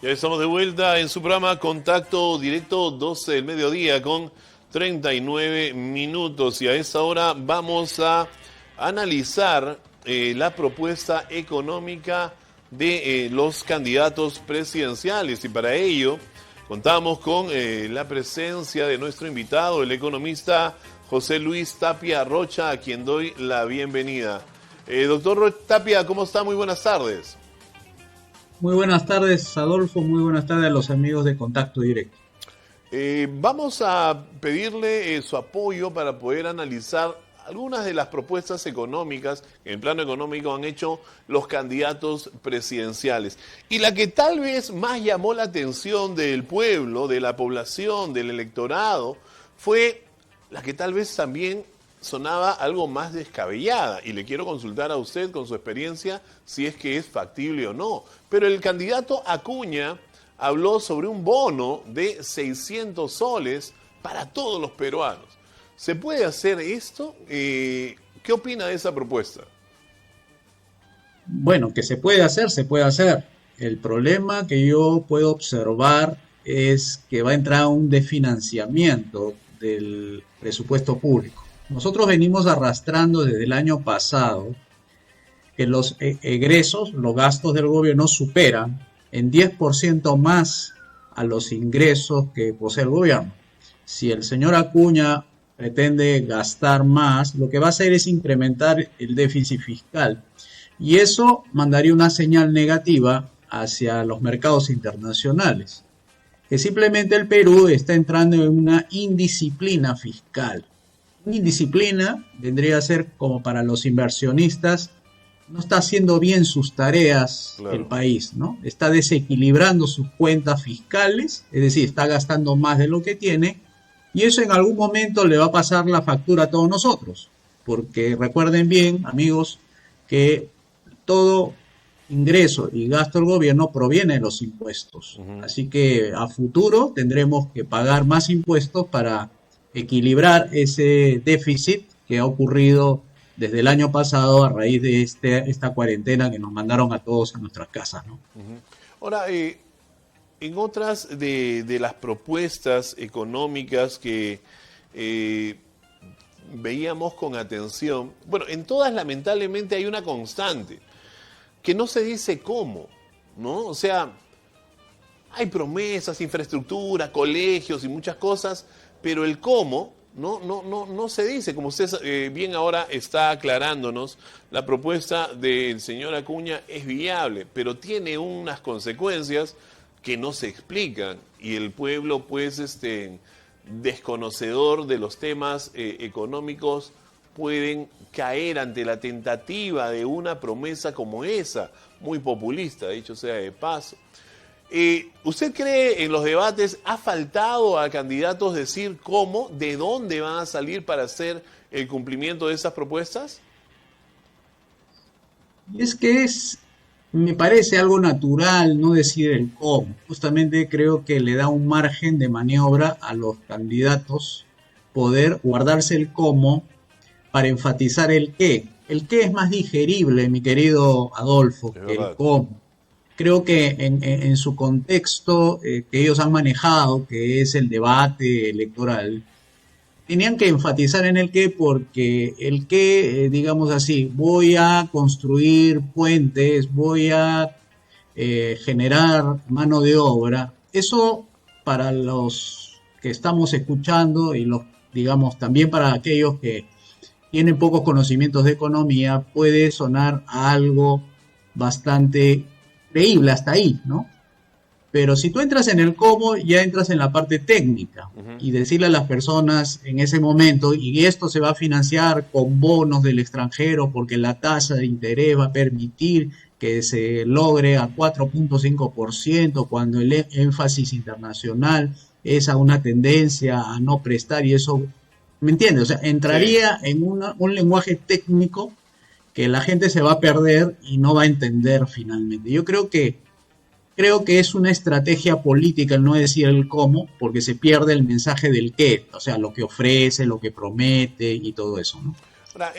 Ya estamos de vuelta en su programa Contacto Directo, 12 del mediodía con 39 minutos. Y a esta hora vamos a analizar la propuesta económica de los candidatos presidenciales. Y para ello contamos con la presencia de nuestro invitado, el economista José Luis Tapia Rocha, a quien doy la bienvenida. Doctor Tapia, ¿cómo está? Muy buenas tardes. Muy buenas tardes, Adolfo. Muy buenas tardes a los amigos de Contacto Directo. Vamos a pedirle su apoyo para poder analizar algunas de las propuestas económicas que en el plano económico han hecho los candidatos presidenciales. Y la que tal vez más llamó la atención del pueblo, de la población, del electorado, fue la que tal vez también sonaba algo más descabellada, y le quiero consultar a usted con su experiencia si es que es factible o no. Pero el candidato Acuña habló sobre un bono de 600 soles para todos los peruanos. ¿Se puede hacer esto? ¿Qué opina de esa propuesta? Bueno, que se puede hacer, se puede hacer. El problema que yo puedo observar es que va a entrar un desfinanciamiento del presupuesto público. Nosotros venimos arrastrando desde el año pasado que los egresos, los gastos del gobierno superan en 10% más a los ingresos que posee el gobierno. Si el señor Acuña pretende gastar más, lo que va a hacer es incrementar el déficit fiscal. Y eso mandaría una señal negativa hacia los mercados internacionales. Que simplemente el Perú está entrando en una indisciplina fiscal. Una indisciplina vendría a ser como para los inversionistas, no está haciendo bien sus tareas el país, ¿no? Está desequilibrando sus cuentas fiscales, es decir, está gastando más de lo que tiene, y eso en algún momento le va a pasar la factura a todos nosotros, porque recuerden bien, amigos, que todo ingreso y gasto del gobierno proviene de los impuestos. Así que a futuro tendremos que pagar más impuestos para equilibrar ese déficit que ha ocurrido desde el año pasado a raíz de esta cuarentena que nos mandaron a todos a nuestras casas, ¿no? Ahora, en otras de las propuestas económicas que veíamos con atención, bueno, en todas lamentablemente hay una constante, que no se dice cómo, ¿no? O sea, hay promesas, infraestructura, colegios y muchas cosas, pero el cómo no se dice. Como usted bien ahora está aclarándonos, la propuesta del señor Acuña es viable, pero tiene unas consecuencias que no se explican, y el pueblo, pues, desconocedor de los temas económicos, pueden caer ante la tentativa de una promesa como esa, muy populista, dicho sea de paso. ¿Usted cree en los debates ha faltado a candidatos decir cómo, de dónde van a salir para hacer el cumplimiento de esas propuestas? Y es que me parece algo natural no decir el cómo. Justamente creo que le da un margen de maniobra a los candidatos poder guardarse el cómo para enfatizar el qué. El qué es más digerible, mi querido Adolfo, que el cómo. Creo que en su contexto que ellos han manejado, que es el debate electoral, tenían que enfatizar en el qué, porque el qué, digamos así, voy a construir puentes, voy a generar mano de obra, eso para los que estamos escuchando y los, digamos, también para aquellos que tienen pocos conocimientos de economía, puede sonar a algo bastante creíble hasta ahí, ¿no? Pero si tú entras en el cómo, ya entras en la parte técnica y decirle a las personas en ese momento, y esto se va a financiar con bonos del extranjero porque la tasa de interés va a permitir que se logre a 4.5% cuando el énfasis internacional es a una tendencia a no prestar, y eso, ¿me entiendes? O sea, entraría en un lenguaje técnico que la gente se va a perder y no va a entender finalmente. Yo creo que es una estrategia política el no decir el cómo, porque se pierde el mensaje del qué, o sea, lo que ofrece, lo que promete y todo eso, ¿no? Ahora,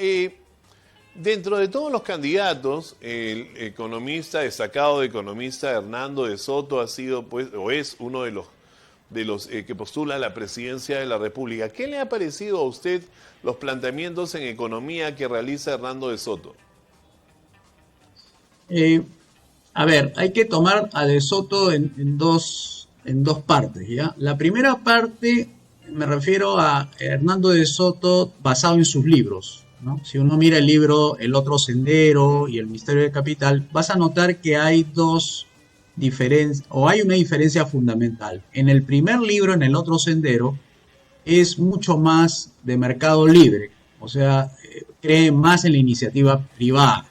Dentro de todos los candidatos, el economista, destacado de economista Hernando de Soto ha sido, pues, o es uno de los que postula la presidencia de la República. ¿Qué le ha parecido a usted los planteamientos en economía que realiza Hernando de Soto? Eh, a ver, hay que tomar a De Soto en dos partes, ¿ya? La primera parte me refiero a Hernando de Soto basado en sus libros, ¿no? Si uno mira el libro El otro sendero y El misterio del capital, vas a notar que hay dos diferencias, o hay una diferencia fundamental. En el primer libro, en El otro sendero, es mucho más de mercado libre, o sea, cree más en la iniciativa privada.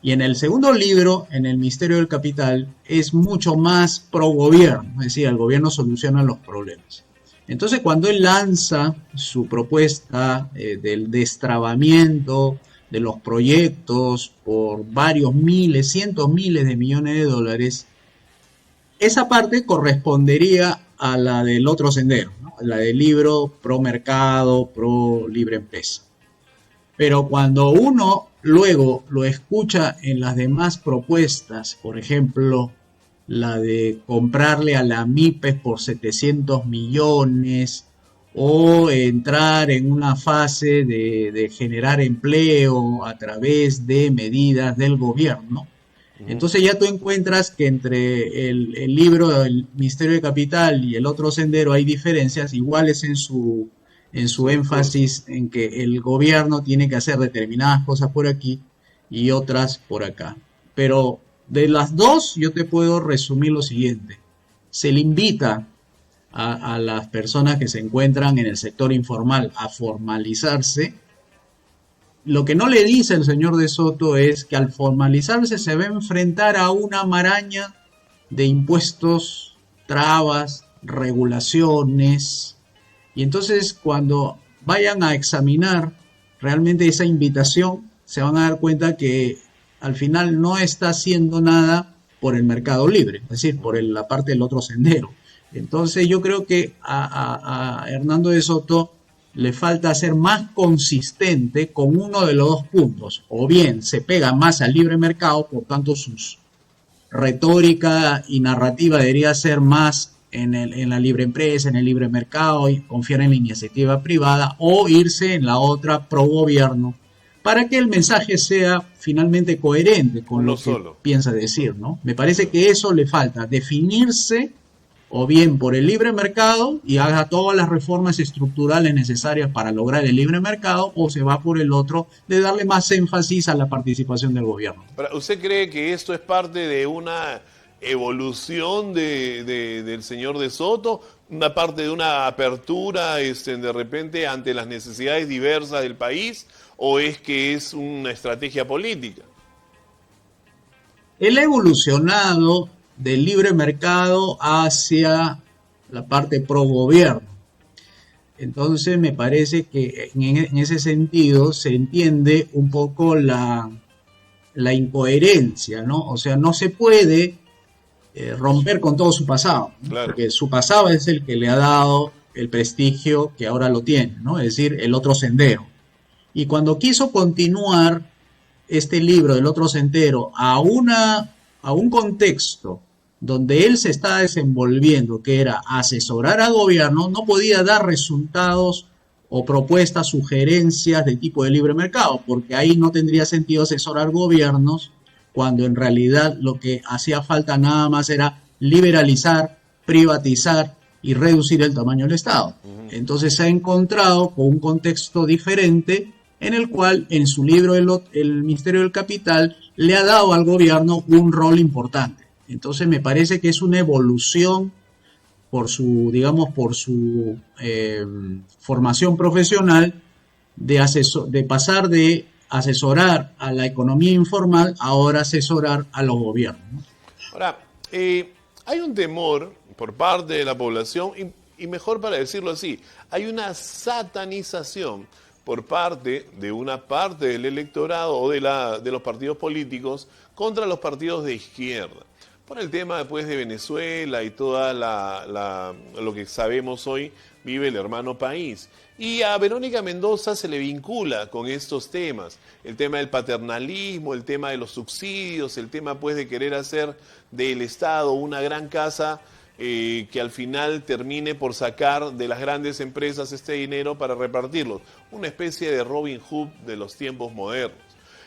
Y en el segundo libro, en El misterio del capital, es mucho más pro gobierno, es decir, el gobierno soluciona los problemas. Entonces, cuando él lanza su propuesta del destrabamiento de los proyectos por varios miles, cientos miles de millones de dólares, esa parte correspondería a la del otro sendero, ¿no? La del libro pro mercado, pro libre empresa. Pero cuando uno luego lo escucha en las demás propuestas, por ejemplo, la de comprarle a la MIPES por 700 millones o entrar en una fase de generar empleo a través de medidas del gobierno, entonces ya tú encuentras que entre el libro El Misterio de Capital y El otro sendero hay diferencias iguales en su énfasis en que el gobierno tiene que hacer determinadas cosas por aquí y otras por acá. Pero de las dos yo te puedo resumir lo siguiente. Se le invita a las personas que se encuentran en el sector informal a formalizarse. Lo que no le dice el señor De Soto es que al formalizarse se va a enfrentar a una maraña de impuestos, trabas, regulaciones. Y entonces cuando vayan a examinar realmente esa invitación, se van a dar cuenta que al final no está haciendo nada por el mercado libre, es decir, por la parte del otro sendero. Entonces yo creo que a Hernando de Soto le falta ser más consistente con uno de los dos puntos. O bien se pega más al libre mercado, por tanto su retórica y narrativa debería ser más en la libre empresa, en el libre mercado y confiar en la iniciativa privada, o irse en la otra pro gobierno, para que el mensaje sea finalmente coherente con Uno lo que solo. piensa decir, ¿no? Me parece que eso le falta, definirse o bien por el libre mercado y haga todas las reformas estructurales necesarias para lograr el libre mercado, o se va por el otro de darle más énfasis a la participación del gobierno. ¿Usted cree que esto es parte de una evolución del señor De Soto, una parte de una apertura de repente ante las necesidades diversas del país, o es que es una estrategia política? Él ha evolucionado del libre mercado hacia la parte pro gobierno. Entonces me parece que en ese sentido se entiende un poco la incoherencia, ¿no? O sea, no se puede romper con todo su pasado, ¿no? Claro. Porque su pasado es el que le ha dado el prestigio que ahora lo tiene, ¿no? Es decir, el otro sendero. Y cuando quiso continuar este libro del otro sendero a un contexto donde él se está desenvolviendo, que era asesorar al gobierno, no podía dar resultados o propuestas, sugerencias de tipo de libre mercado, porque ahí no tendría sentido asesorar gobiernos cuando en realidad lo que hacía falta nada más era liberalizar, privatizar y reducir el tamaño del Estado. Entonces se ha encontrado con un contexto diferente en el cual en su libro El Misterio del Capital le ha dado al gobierno un rol importante. Entonces me parece que es una evolución por su, digamos, por su formación profesional de pasar de asesorar a la economía informal a ahora asesorar a los gobiernos, ¿no? Ahora, hay un temor por parte de la población, y mejor para decirlo así, hay una satanización por parte de una parte del electorado o de los partidos políticos contra los partidos de izquierda. por el tema después de Venezuela y toda lo que sabemos hoy vive el hermano país. Y a Verónica Mendoza se le vincula con estos temas, el tema del paternalismo, el tema de los subsidios, el tema pues de querer hacer del Estado una gran casa que al final termine por sacar de las grandes empresas este dinero para repartirlo. Una especie de Robin Hood de los tiempos modernos.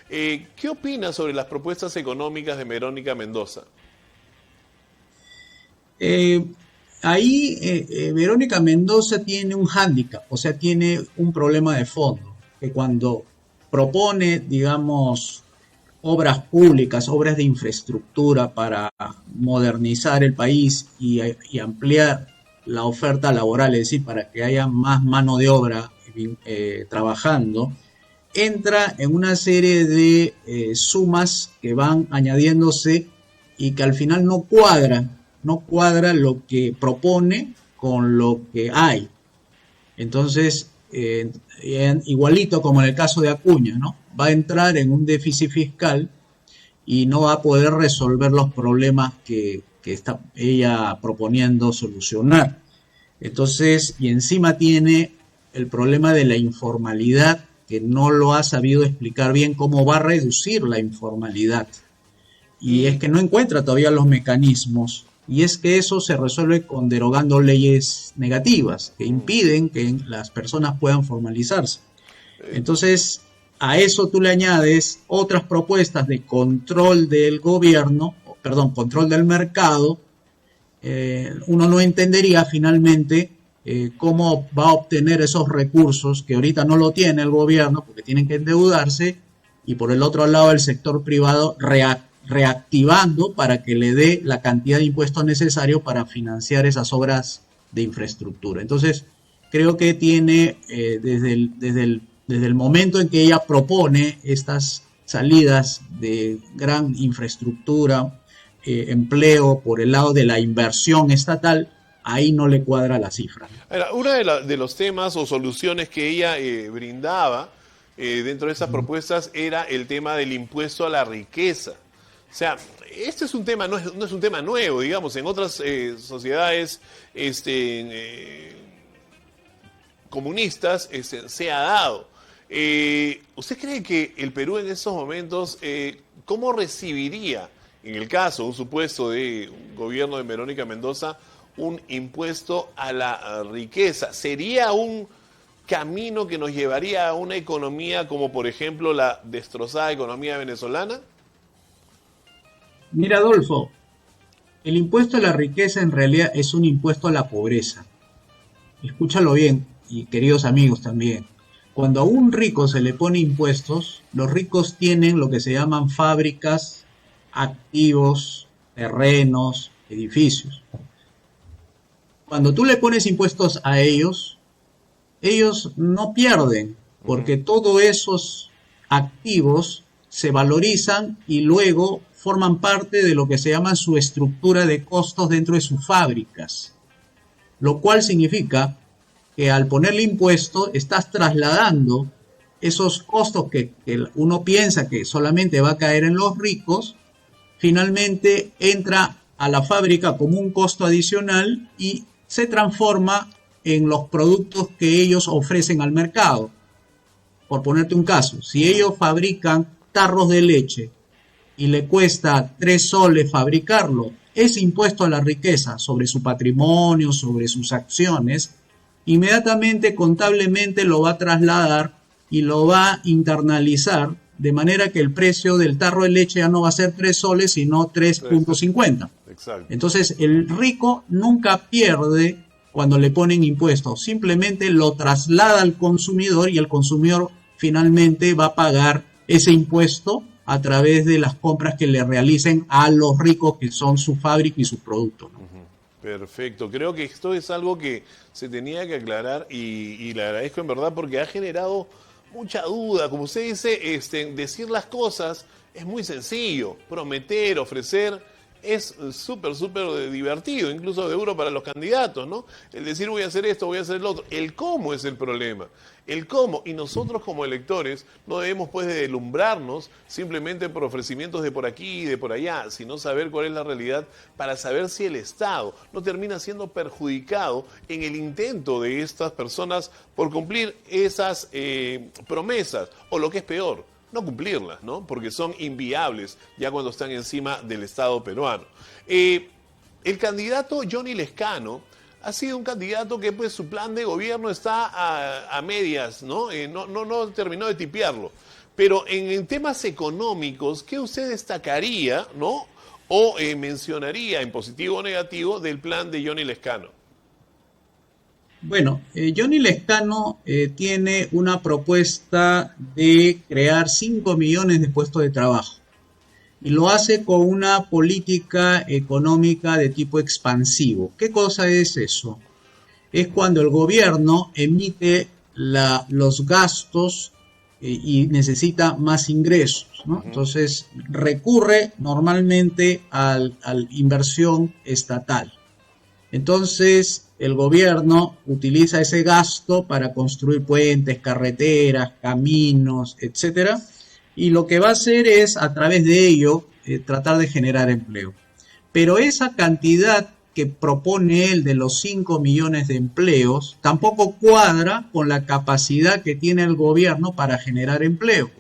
¿Qué opinas sobre las propuestas económicas de Verónica Mendoza? Eh, Verónica Mendoza tiene un hándicap, o sea, tiene un problema de fondo, que cuando propone, digamos, obras públicas, obras de infraestructura para modernizar el país y ampliar la oferta laboral, es decir, para que haya más mano de obra trabajando, entra en una serie de sumas que van añadiéndose y que al final no cuadra lo que propone con lo que hay. Entonces, igualito como en el caso de Acuña, ¿no? Va a entrar en un déficit fiscal y no va a poder resolver los problemas que está ella proponiendo solucionar. Entonces, y encima tiene el problema de la informalidad, que no lo ha sabido explicar bien cómo va a reducir la informalidad. Y es que no encuentra todavía los mecanismos. Y es que eso se resuelve con derogando leyes negativas que impiden que las personas puedan formalizarse. Entonces, a eso tú le añades otras propuestas de control del gobierno, perdón, control del mercado. Uno no entendería finalmente cómo va a obtener esos recursos que ahorita no lo tiene el gobierno porque tienen que endeudarse, y por el otro lado el sector privado reactivando para que le dé la cantidad de impuestos necesario para financiar esas obras de infraestructura. Entonces, creo que tiene desde el momento en que ella propone estas salidas de gran infraestructura, empleo por el lado de la inversión estatal, ahí no le cuadra la cifra. Uno de los temas o soluciones que ella brindaba dentro de esas propuestas era el tema del impuesto a la riqueza. O sea, este es un tema, no es un tema nuevo, digamos, en otras sociedades comunistas se ha dado. ¿Usted cree que el Perú en estos momentos, cómo recibiría, en el caso, un supuesto de un gobierno de Verónica Mendoza, un impuesto a la riqueza? ¿Sería un camino que nos llevaría a una economía como, por ejemplo, la destrozada economía venezolana? Mira, Adolfo, el impuesto a la riqueza en realidad es un impuesto a la pobreza. Escúchalo bien, y queridos amigos también. Cuando a un rico se le pone impuestos, los ricos tienen lo que se llaman fábricas, activos, terrenos, edificios. Cuando tú le pones impuestos a ellos no pierden, porque todos esos activos se valorizan y luego forman parte de lo que se llama su estructura de costos dentro de sus fábricas. Lo cual significa que al ponerle impuesto estás trasladando esos costos que uno piensa que solamente va a caer en los ricos, finalmente entra a la fábrica como un costo adicional y se transforma en los productos que ellos ofrecen al mercado. Por ponerte un caso, si ellos fabrican tarros de leche y le cuesta 3 soles fabricarlo, ese impuesto a la riqueza sobre su patrimonio, sobre sus acciones, inmediatamente contablemente lo va a trasladar y lo va a internalizar, de manera que el precio del tarro de leche ya no va a ser 3 soles, sino 3.50. Exacto. Entonces, el rico nunca pierde cuando le ponen impuestos, simplemente lo traslada al consumidor y el consumidor finalmente va a pagar ese impuesto a través de las compras que le realicen a los ricos, que son su fábrica y su producto, ¿no? Perfecto, creo que esto es algo que se tenía que aclarar y le agradezco en verdad porque ha generado mucha duda. Como usted dice, decir las cosas es muy sencillo, prometer, ofrecer es súper, súper divertido, incluso duro para los candidatos, ¿no? El decir voy a hacer esto, voy a hacer lo otro. El cómo es el problema. El cómo. Y nosotros como electores no debemos pues de deslumbrarnos simplemente por ofrecimientos de por aquí y de por allá, sino saber cuál es la realidad para saber si el Estado no termina siendo perjudicado en el intento de estas personas por cumplir esas promesas, o lo que es peor, no cumplirlas, ¿no? Porque son inviables ya cuando están encima del Estado peruano. El candidato Johnny Lescano ha sido un candidato que pues su plan de gobierno está a medias, ¿no? No terminó de tipearlo. Pero en temas económicos, ¿qué usted destacaría, ¿no? O mencionaría en positivo o negativo del plan de Johnny Lescano? Bueno, Johnny Lescano tiene una propuesta de crear 5 millones de puestos de trabajo y lo hace con una política económica de tipo expansivo. ¿Qué cosa es eso? Es cuando el gobierno emite los gastos y necesita más ingresos, ¿no? Entonces recurre normalmente a inversión estatal. Entonces, el gobierno utiliza ese gasto para construir puentes, carreteras, caminos, etcétera, y lo que va a hacer es, a través de ello, tratar de generar empleo. Pero esa cantidad que propone él de los 5 millones de empleos tampoco cuadra con la capacidad que tiene el gobierno para generar empleo.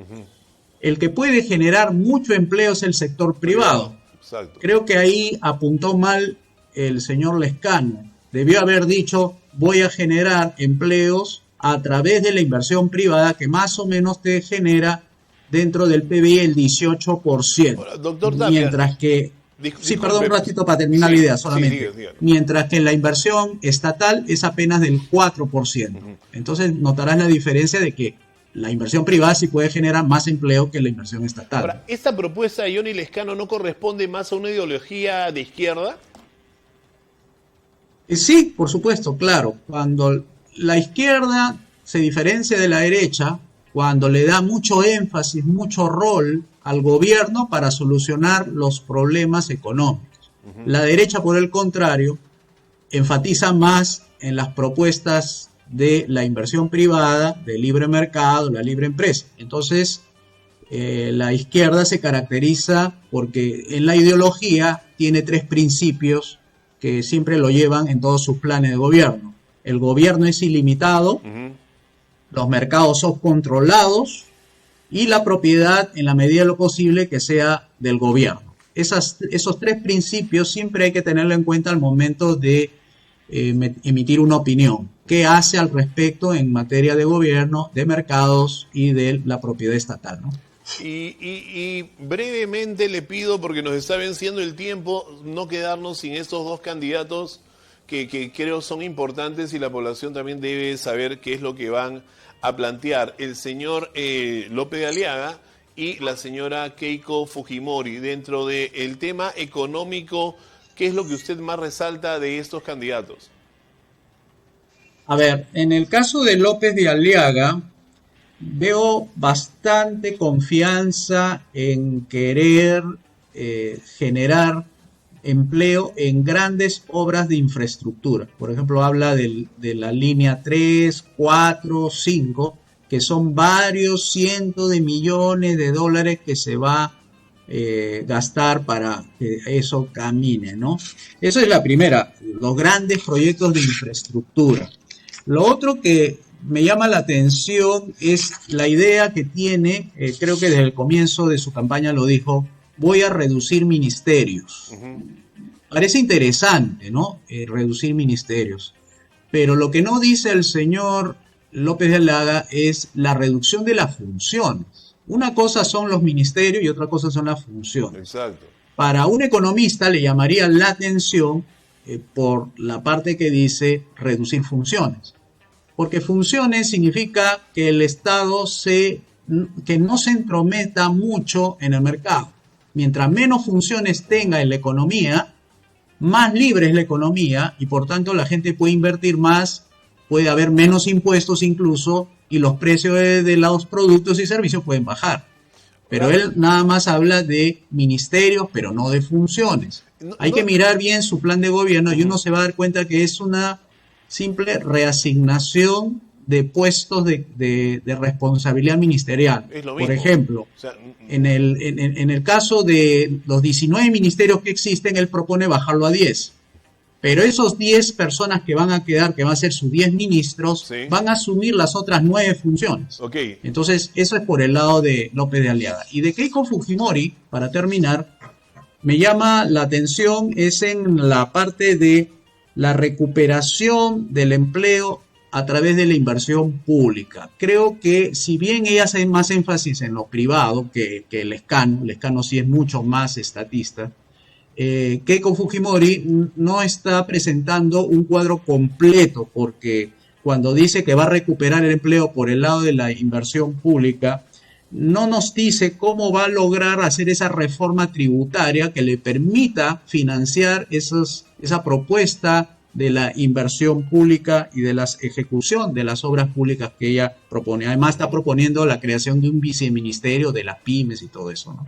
El que puede generar mucho empleo es el sector privado. Exacto. Creo que ahí apuntó mal el señor Lescano. Debió haber dicho, voy a generar empleos a través de la inversión privada que más o menos te genera dentro del PBI el 18%. Ahora, doctor Tapia, mientras que... Sí, perdón, un ratito para terminar la idea solamente. Dígalo. Mientras que la inversión estatal es apenas del 4%. Entonces notarás la diferencia de que la inversión privada sí puede generar más empleo que la inversión estatal. Ahora, ¿esta propuesta de Johnny Lescano no corresponde más a una ideología de izquierda? Sí, por supuesto, claro. Cuando la izquierda se diferencia de la derecha, cuando le da mucho énfasis, mucho rol al gobierno para solucionar los problemas económicos. La derecha, por el contrario, enfatiza más en las propuestas de la inversión privada, del libre mercado, la libre empresa. Entonces, la izquierda se caracteriza porque en la ideología tiene 3 principios que siempre lo llevan en todos sus planes de gobierno. El gobierno es ilimitado, los mercados son controlados y la propiedad, en la medida de lo posible, que sea del gobierno. Esos 3 principios siempre hay que tenerlo en cuenta al momento de emitir una opinión. ¿Qué hace al respecto en materia de gobierno, de mercados y de la propiedad estatal, ¿no? Y brevemente le pido, porque nos está venciendo el tiempo, no quedarnos sin estos 2 candidatos que creo son importantes y la población también debe saber qué es lo que van a plantear. El señor López de Aliaga y la señora Keiko Fujimori. Dentro del tema económico, ¿qué es lo que usted más resalta de estos candidatos? A ver, en el caso de López de Aliaga, veo bastante confianza en querer generar empleo en grandes obras de infraestructura. Por ejemplo, habla de la línea 3, 4, 5, que son varios cientos de millones de dólares que se va a gastar para que eso camine, ¿no? Eso es la primera, los grandes proyectos de infraestructura. Lo otro que me llama la atención es la idea que tiene, creo que desde el comienzo de su campaña lo dijo, voy a reducir ministerios. Parece interesante, ¿no? Reducir ministerios. Pero lo que no dice el señor López de Aliaga es la reducción de las funciones. Una cosa son los ministerios y otra cosa son las funciones. Exacto. Para un economista le llamaría la atención por la parte que dice reducir funciones. Porque funciones significa que el Estado que no se entrometa mucho en el mercado. Mientras menos funciones tenga en la economía, más libre es la economía y por tanto la gente puede invertir más, puede haber menos impuestos incluso y los precios de los productos y servicios pueden bajar. Pero él nada más habla de ministerios, pero no de funciones. No, Hay que mirar bien su plan de gobierno y uno se va a dar cuenta que es una simple reasignación de puestos de responsabilidad ministerial. es lo Por mismo. ejemplo, O sea, en el caso de los 19 ministerios que existen, él propone bajarlo a 10. Pero esos 10 personas que van a quedar, que van a ser sus 10 ministros, sí, van a asumir las otras 9 funciones. ok. Entonces, eso es por el lado de López de Aliaga. Y de Keiko Fujimori, para terminar, me llama la atención es en la parte de la recuperación del empleo a través de la inversión pública. Creo que si bien ella hace más énfasis en lo privado que el Lescano sí es mucho más estatista, Keiko Fujimori no está presentando un cuadro completo porque cuando dice que va a recuperar el empleo por el lado de la inversión pública, no nos dice cómo va a lograr hacer esa reforma tributaria que le permita financiar esa propuesta de la inversión pública y de la ejecución de las obras públicas que ella propone. Además está proponiendo la creación de un viceministerio de las pymes y todo eso, ¿no?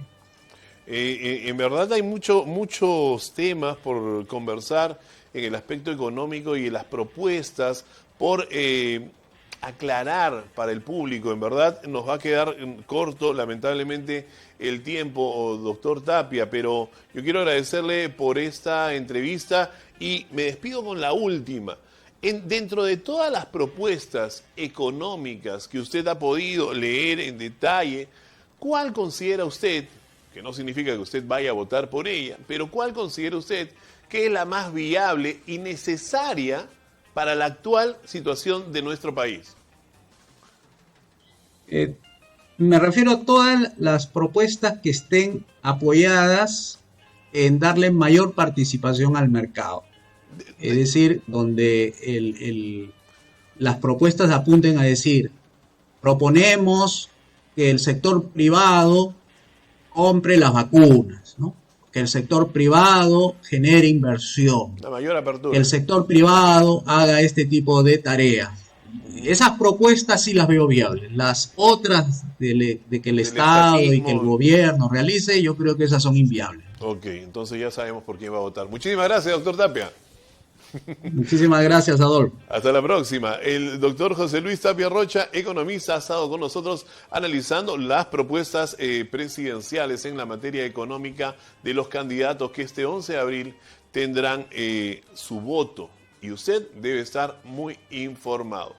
En verdad hay muchos temas por conversar en el aspecto económico y en las propuestas por aclarar para el público. En verdad nos va a quedar corto, lamentablemente, el tiempo, doctor Tapia, pero yo quiero agradecerle por esta entrevista y me despido con la última. Dentro de todas las propuestas económicas que usted ha podido leer en detalle, ¿cuál considera usted, que no significa que usted vaya a votar por ella, pero cuál considera usted que es la más viable y necesaria para la actual situación de nuestro país? Me refiero a todas las propuestas que estén apoyadas en darle mayor participación al mercado. Es decir, donde las propuestas apunten a decir, proponemos que el sector privado compre las vacunas, ¿no? Que el sector privado genere inversión, La mayor que el apertura. sector privado haga este tipo de tareas. Esas propuestas sí las veo viables. Las otras de que el Del Estado y que el estatismo. gobierno realice, yo creo que esas son inviables. Ok, entonces ya sabemos por quién va a votar. Muchísimas gracias, doctor Tapia. Muchísimas gracias, Adolfo. Hasta la próxima. El doctor José Luis Tapia Rocha, economista, ha estado con nosotros analizando las propuestas presidenciales en la materia económica de los candidatos que este 11 de abril tendrán su voto. Y usted debe estar muy informado.